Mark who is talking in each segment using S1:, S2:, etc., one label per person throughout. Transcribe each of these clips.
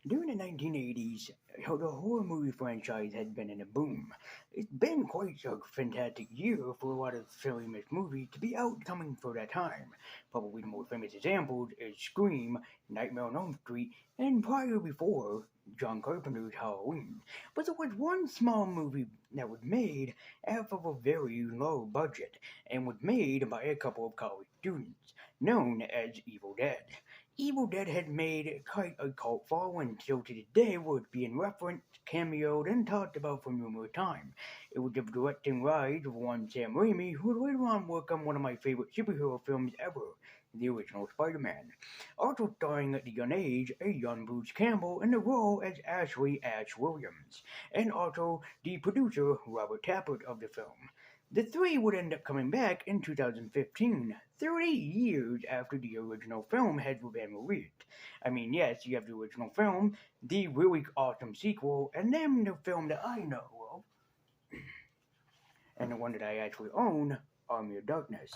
S1: During the 1980s, the horror movie franchise had been in a boom. It's been quite a fantastic year for a lot of famous movies to be out coming for that time. Probably the most famous examples is Scream, Nightmare on Elm Street, and prior before, John Carpenter's Halloween. But there was one small movie that was made out of a very low budget and was made by a couple of college students, known as Evil Dead. Evil Dead had made quite a cult following, so to this day was being referenced, cameoed, and talked about for numerous times. It was the directing rise of one Sam Raimi, who would later on work on one of my favorite superhero films ever, the original Spider-Man. Also starring at the young age, a young Bruce Campbell in the role as Ashley Ash Williams, and also the producer Robert Tappert of the film. The three would end up coming back in 2015, 30 years after the original film had been released. I mean, yes, you have the original film, the really awesome sequel, and then the film that I know of, and the one that I actually own, Army of Darkness.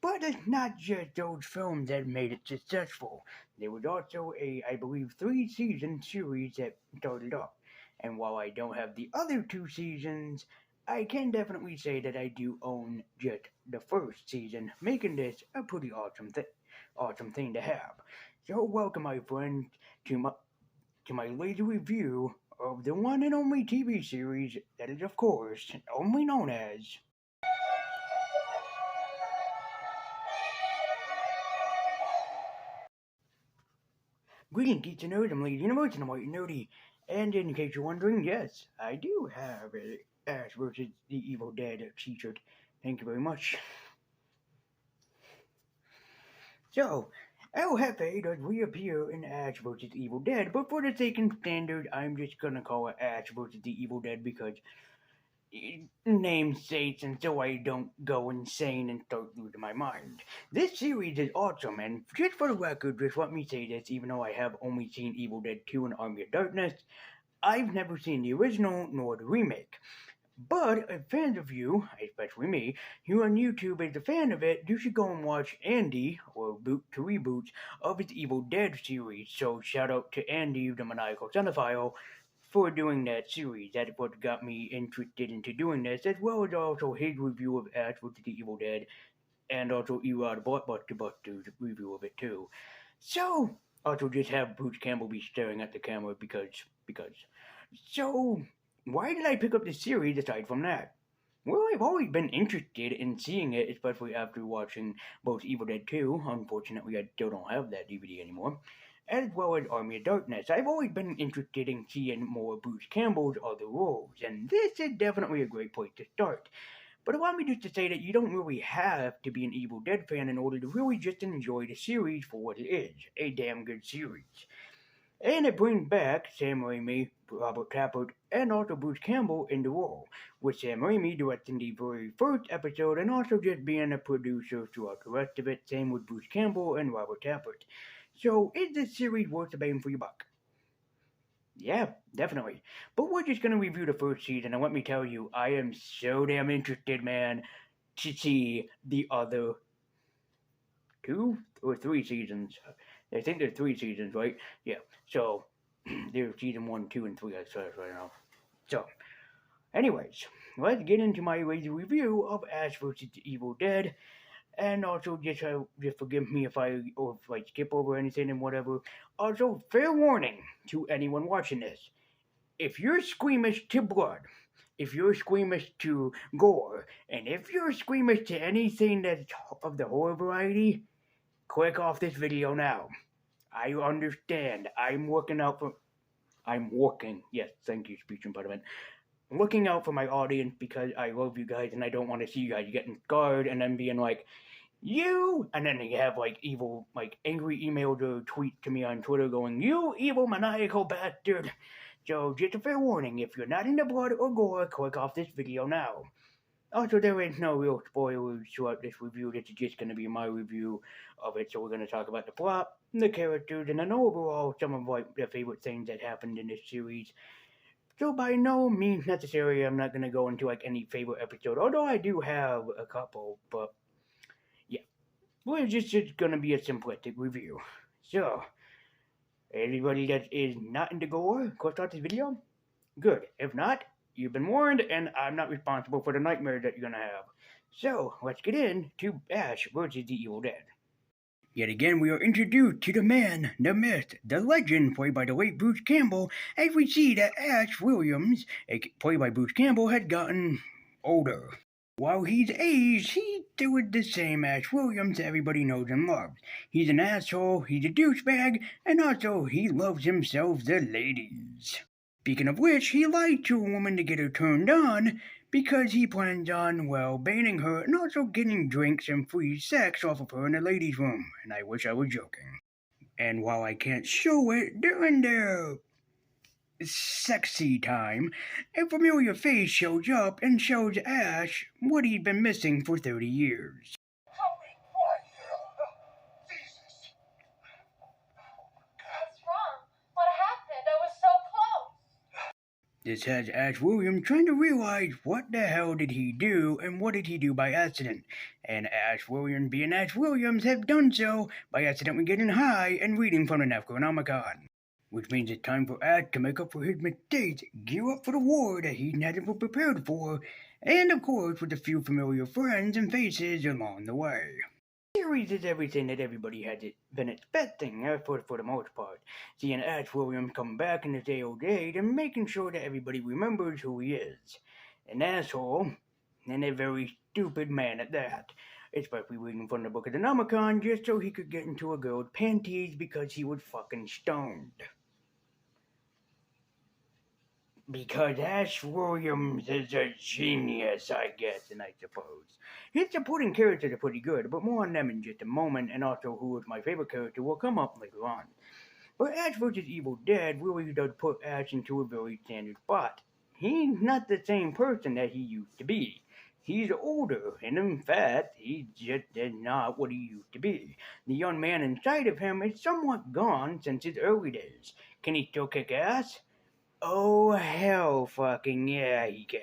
S1: But it's not just those films that made it successful. There was also a, I believe, 3 season series that started off. And while I don't have the other 2 seasons, I can definitely say that I do own just the first season, making this a pretty awesome thing to have. So welcome, my friends, to my lazy review of the one and only TV series that is, of course, only known as. Greetings, geeks and nerds. I'm Lady Universe, and I'm white and nerdy. And in case you're wondering, yes, I do have a Ash versus the Evil Dead t-shirt. Thank you very much. So, El Jefe does reappear in Ash vs. Evil Dead, but for the sake of standard, I'm just gonna call it Ash vs. the Evil Dead because namesakes and so I don't go insane and start losing my mind. This series is awesome, and just for the record, just let me say this, even though I have only seen Evil Dead 2 and Army of Darkness, I've never seen the original nor the remake. But if fans of you, especially me, who on YouTube is a fan of it, you should go and watch Andy, or Boot to Reboots, of his Evil Dead series. So shout out to Andy, the maniacal cinephile, for doing that series. That's what got me interested into doing this, as well as also his review of Ash vs. the Evil Dead, and also Erod Buster's review of it too. So, also just have Bruce Campbell be staring at the camera because. So, why did I pick up this series aside from that? Well, I've always been interested in seeing it, especially after watching both Evil Dead 2. Unfortunately, I still don't have that DVD anymore, as well as Army of Darkness. I've always been interested in seeing more Bruce Campbell's other roles, and this is definitely a great place to start. But allow me just to say that you don't really have to be an Evil Dead fan in order to really just enjoy the series for what it is, a damn good series. And it brings back Sam Raimi, Robert Tappert, and also Bruce Campbell in the role, with Sam Raimi directing the very first episode and also just being a producer throughout the rest of it, same with Bruce Campbell and Robert Tappert. So, is this series worth the bang for your buck? Yeah, definitely. But we're just gonna review the first season, and let me tell you, I am so damn interested, man, to see the other 2 or 3 seasons. I think there's 3 seasons, right? Yeah. So there's season 1, 2, and 3. I saw it right now. So, anyways, let's get into my lazy review of Ash vs. Evil Dead. And also, just forgive me if I skip over anything and whatever. Also, fair warning to anyone watching this: if you're squeamish to blood, if you're squeamish to gore, and if you're squeamish to anything that's of the horror variety, click off this video now. I understand. I'm working. Yes, thank you, speech impediment. I'm looking out for my audience because I love you guys and I don't want to see you guys getting scarred and then being like, you! And then you have like evil, like angry emails or tweets to me on Twitter going, you evil maniacal bastard! So, just a fair warning, if you're not into blood or gore, click off this video now. Also, there is no real spoilers throughout this review. This is just going to be my review of it. So we're going to talk about the plot, the characters, and then overall some of like the favorite things that happened in this series. So by no means necessary, I'm not going to go into like any favorite episode. Although I do have a couple, but yeah, well, it's just going to be a simplistic review. So Everybody that is not into gore, go start this video? Good. If not, you've been warned, and I'm not responsible for the nightmare that you're gonna have. So, let's get into Ash versus the Evil Dead. Yet again, we are introduced to the man, the myth, the legend, played by the late Bruce Campbell, as we see that Ash Williams, played by Bruce Campbell, had gotten older. While he's aged, he still is the same Ash Williams everybody knows and loves. He's an asshole, he's a douchebag, and also he loves himself the ladies. Speaking of which, he lied to a woman to get her turned on because he plans on, well, banning her and also getting drinks and free sex off of her in the ladies' room. And I wish I was joking. And while I can't show it during their sexy time, a familiar face shows up and shows Ash what he'd been missing for 30 years.
S2: What's wrong? What happened? I was so close.
S1: This has Ash Williams trying to realize what the hell did he do and what did he do by accident. And Ash Williams, being Ash Williams, have done so by accidentally getting high and reading from the Necronomicon. Which means it's time for Ash to make up for his mistakes, gear up for the war that he hadn't been prepared for, and of course with a few familiar friends and faces along the way. The series is everything that everybody had been expecting, for the most part. Seeing Ash Williams come back in his old age and making sure that everybody remembers who he is. An asshole, and a very stupid man at that. Especially reading from the Book of the Nomicon just so he could get into a girl's panties because he was fucking stoned. Because Ash Williams is a genius, I guess, and I suppose. His supporting characters are pretty good, but more on them in just a moment, and also who is my favorite character will come up later on. But Ash vs. Evil Dead really does put Ash into a very standard spot. He's not the same person that he used to be. He's older, and in fact, he just is not what he used to be. The young man inside of him is somewhat gone since his early days. Can he still kick ass? Oh, hell fucking yeah, he can.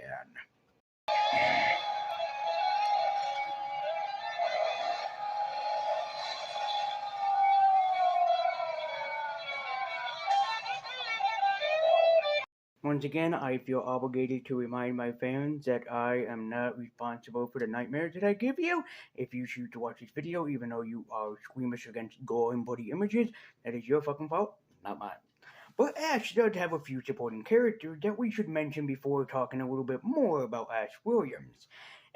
S1: Once again, I feel obligated to remind my fans that I am not responsible for the nightmares that I give you. If you choose to watch this video, even though you are squeamish against gore and bloody images, that is your fucking fault, not mine. But Ash does have a few supporting characters that we should mention before talking a little bit more about Ash Williams.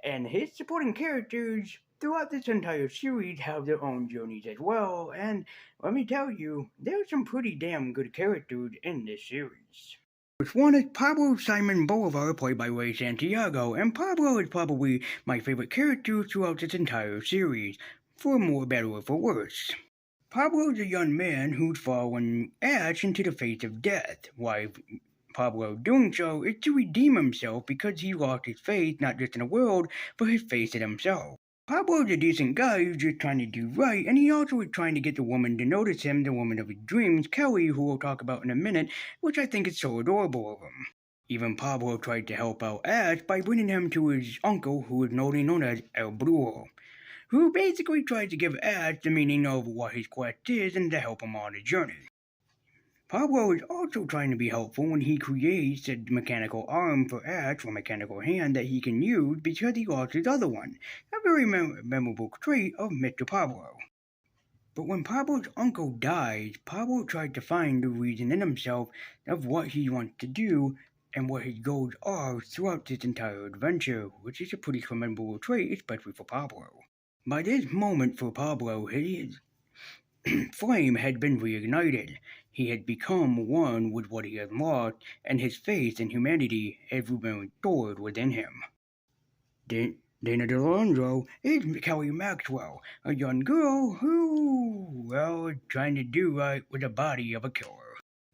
S1: And his supporting characters throughout this entire series have their own journeys as well, and let me tell you, there's some pretty damn good characters in this series. First one is Pablo Simon Bolivar, played by Ray Santiago, and Pablo is probably my favorite character throughout this entire series, for more better or for worse. Pablo is a young man who's following Ash into the face of death. Why Pablo doing so is to redeem himself because he lost his faith not just in the world, but his faith in himself. Pablo is a decent guy who's just trying to do right, and he also is trying to get the woman to notice him, the woman of his dreams, Kelly, who we'll talk about in a minute, which I think is so adorable of him. Even Pablo tried to help out Ash by bringing him to his uncle, who is known as El Brujo, who basically tries to give Ash the meaning of what his quest is and to help him on his journey. Pablo is also trying to be helpful when he creates a mechanical arm for Ash, or mechanical hand that he can use because he lost his other one, a very memorable trait of Mr. Pablo. But when Pablo's uncle dies, Pablo tried to find the reason in himself of what he wants to do and what his goals are throughout this entire adventure, which is a pretty commendable trait, especially for Pablo. By this moment for Pablo, his flame had been reignited. He had become one with what he had lost, and his faith in humanity had been restored within him. Dana DeLandro is Kelly Maxwell, a young girl who, well, is trying to do right with the body of a killer.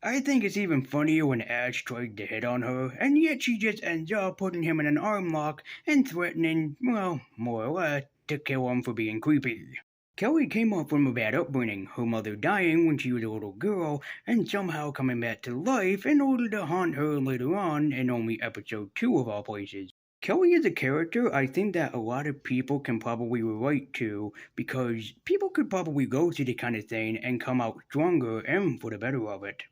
S1: I think it's even funnier when Ash tries to hit on her, and yet she just ends up putting him in an arm lock and threatening, well, more or less, to kill him for being creepy. Kelly came up from a bad upbringing, her mother dying when she was a little girl, and somehow coming back to life in order to haunt her later on in only episode 2 of all places. Kelly is a character I think that a lot of people can probably relate to because people could probably go through the kind of thing and come out stronger and for the better of it.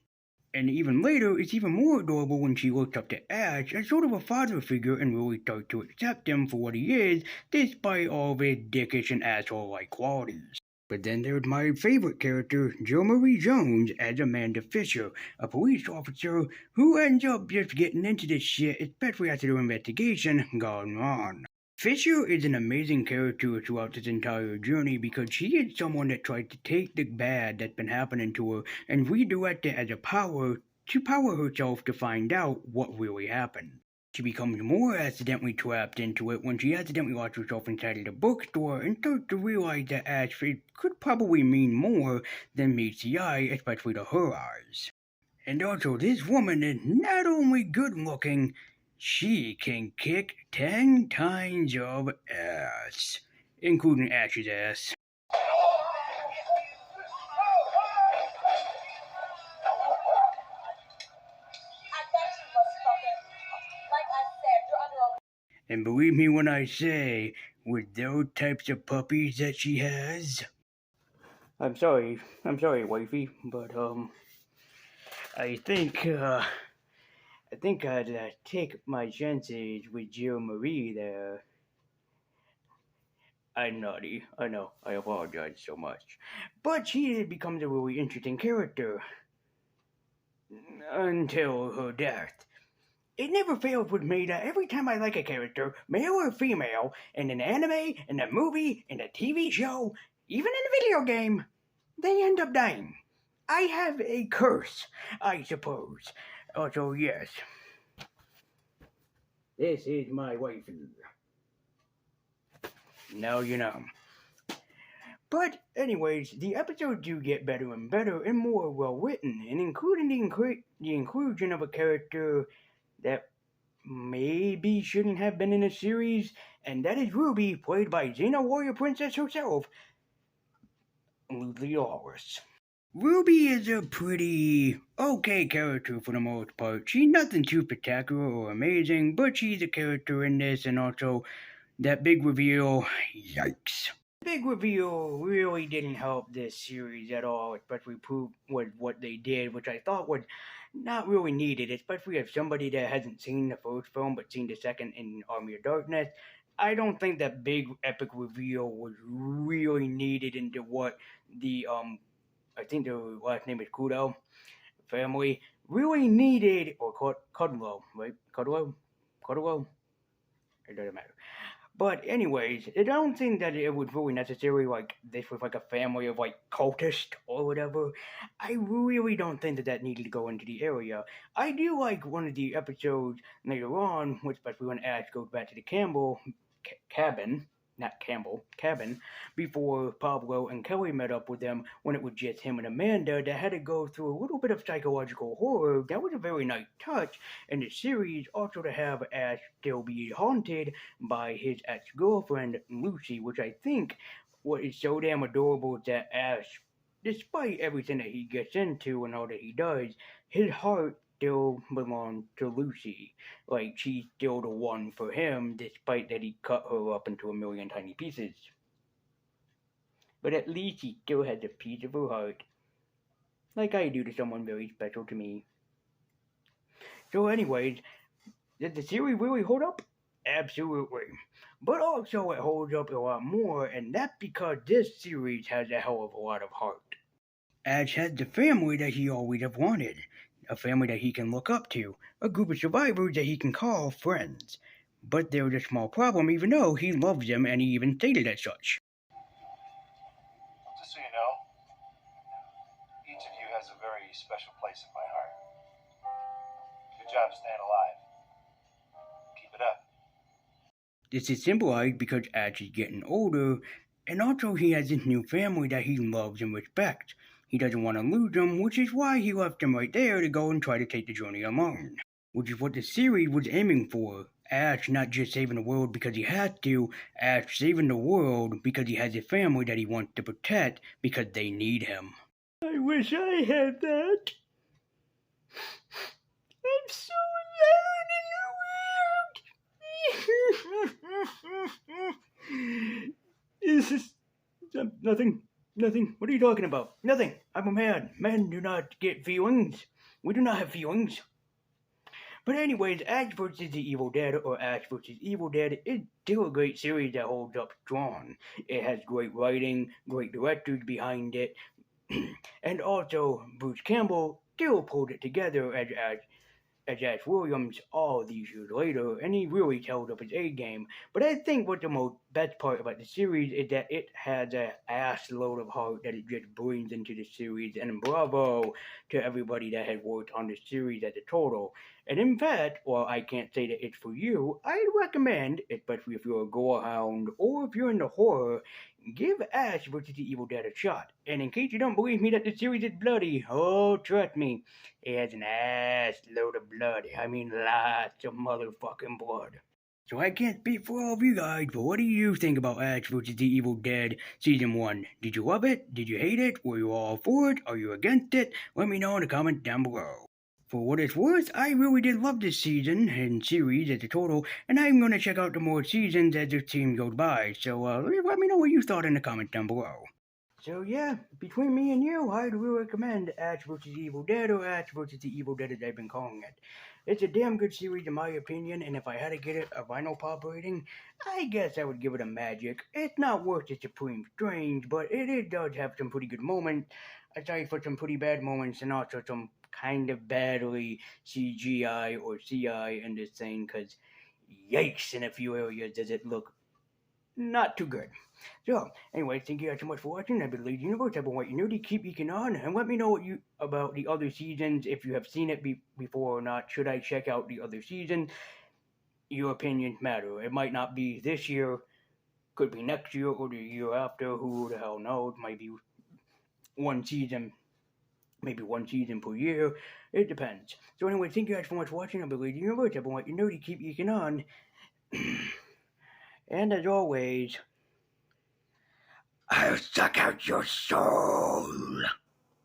S1: And even later, it's even more adorable when she looks up to Ash as sort of a father figure and really starts to accept him for what he is, despite all of his dickish and asshole-like qualities. But then there's my favorite character, Jill Marie Jones, as Amanda Fisher, a police officer who ends up just getting into this shit, especially after their investigation gone wrong. Fisher is an amazing character throughout this entire journey because she is someone that tried to take the bad that's been happening to her and redirect it as a power to power herself to find out what really happened. She becomes more accidentally trapped into it when she accidentally locks herself inside of the bookstore and starts to realize that Ashford could probably mean more than meets the eye, especially to her eyes. And also, this woman is not only good looking, she can kick 10 times of ass, including Ash's ass. And believe me when I say, with those types of puppies that she has. I'm sorry, wifey, but I think I think I'd take my chances with Jill Marie there. I'm naughty, I know, I apologize so much. But she becomes a really interesting character until her death. It never fails with me that every time I like a character, male or female, in an anime, in a movie, in a TV show, even in a video game, they end up dying. I have a curse, I suppose. Also, yes, this is my waifu. Now you know. But, anyways, the episodes do get better and better and more well written, and including the inclusion of a character that maybe shouldn't have been in a series, and that is Ruby, played by Xena Warrior Princess herself, Lucy Lawless. Ruby is a pretty okay character for the most part. She's nothing too spectacular or amazing, but she's a character in this, and also that big reveal, yikes. Big reveal really didn't help this series at all, especially prove what they did, which I thought was not really needed, especially if somebody that hasn't seen the first film but seen the second in Army of Darkness. I don't think that big epic reveal was really needed into what the I think the last name is Kudo family really needed, or Kudlow, right? Kudlow? It doesn't matter. But anyways, I don't think that it was really necessary. Like this was like a family of like cultists or whatever. I really don't think that that needed to go into the area. I do like one of the episodes later on, which especially when Ash goes back to the Campbell cabin, not Campbell, cabin, before Pablo and Kelly met up with them when it was just him and Amanda that had to go through a little bit of psychological horror. That was a very nice touch in the series, also to have Ash still be haunted by his ex-girlfriend, Lucy, which I think what is so damn adorable is that Ash, despite everything that he gets into and all that he does, his heart still belongs to Lucy. Like, she's still the one for him, despite that he cut her up into a million tiny pieces. But at least he still has a piece of her heart, like I do to someone very special to me. So, anyways, did the series really hold up? Absolutely. But also, it holds up a lot more, and that's because this series has a hell of a lot of heart. Ash has the family that he always have wanted, a family that he can look up to, a group of survivors that he can call friends. But there's a small problem, even though he loves them and he even stated as such.
S3: Just so you know, each of you has a very special place in my heart. Good job staying alive. Keep it up.
S1: This is symbolized because Ash is getting older, and also he has this new family that he loves and respects. He doesn't want to lose them, which is why he left them right there to go and try to take the journey alone. Which is what the series was aiming for. Ash not just saving the world because he has to, Ash saving the world because he has a family that he wants to protect because they need him. I wish I had that. I'm so alone in the world. Nothing. Nothing. What are you talking about? Nothing. I'm a man. Men do not get feelings. We do not have feelings. But anyways, Ash vs. the Evil Dead or Ash vs. Evil Dead is still a great series that holds up strong. It has great writing, great directors behind it, and also Bruce Campbell still pulled it together as Ash Williams all these years later, and he really held up his A game. But I think what the most best part about the series is that it has a ass load of heart that it just brings into the series, and bravo to everybody that has worked on the series as a total. And in fact, while I can't say that it's for you, I'd recommend, especially if you're a gore hound or if you're into horror, give Ash vs. the Evil Dead a shot. And in case you don't believe me that the series is bloody, oh, trust me, it has an ass load of blood. I mean, lots of motherfucking blood. So I can't speak for all of you guys, but what do you think about Ash vs. the Evil Dead Season 1? Did you love it? Did you hate it? Were you all for it? Are you against it? Let me know in the comments down below. For what it's worth, I really did love this season and series as a total, and I'm going to check out the more seasons as this team goes by, so let me know what you thought in the comments down below. So yeah, between me and you, I'd really recommend Ash vs. Evil Dead or Ash vs. the Evil Dead as I've been calling it. It's a damn good series in my opinion, and if I had to get it a vinyl pop rating, I guess I would give it a magic. It's not worth the Supreme Strange, but it does have some pretty good moments, aside for some pretty bad moments and also some kind of badly CGI or CI in this thing, because yikes, in a few areas does it look not too good. So, anyway, thank you guys so much for watching. I've been Lady Universe. I've been White Nudie. Keep eking on, and let me know what you about the other seasons. If you have seen it before or not, should I check out the other season? Your opinions matter. It might not be this year, could be next year or the year after. Who the hell knows? Might be one season, maybe one season per year. It depends. So anyway, thank you guys so much for watching. I've been Lady Universe. I've been White Nudie. Keep eking on, and as always, I'll suck out your soul.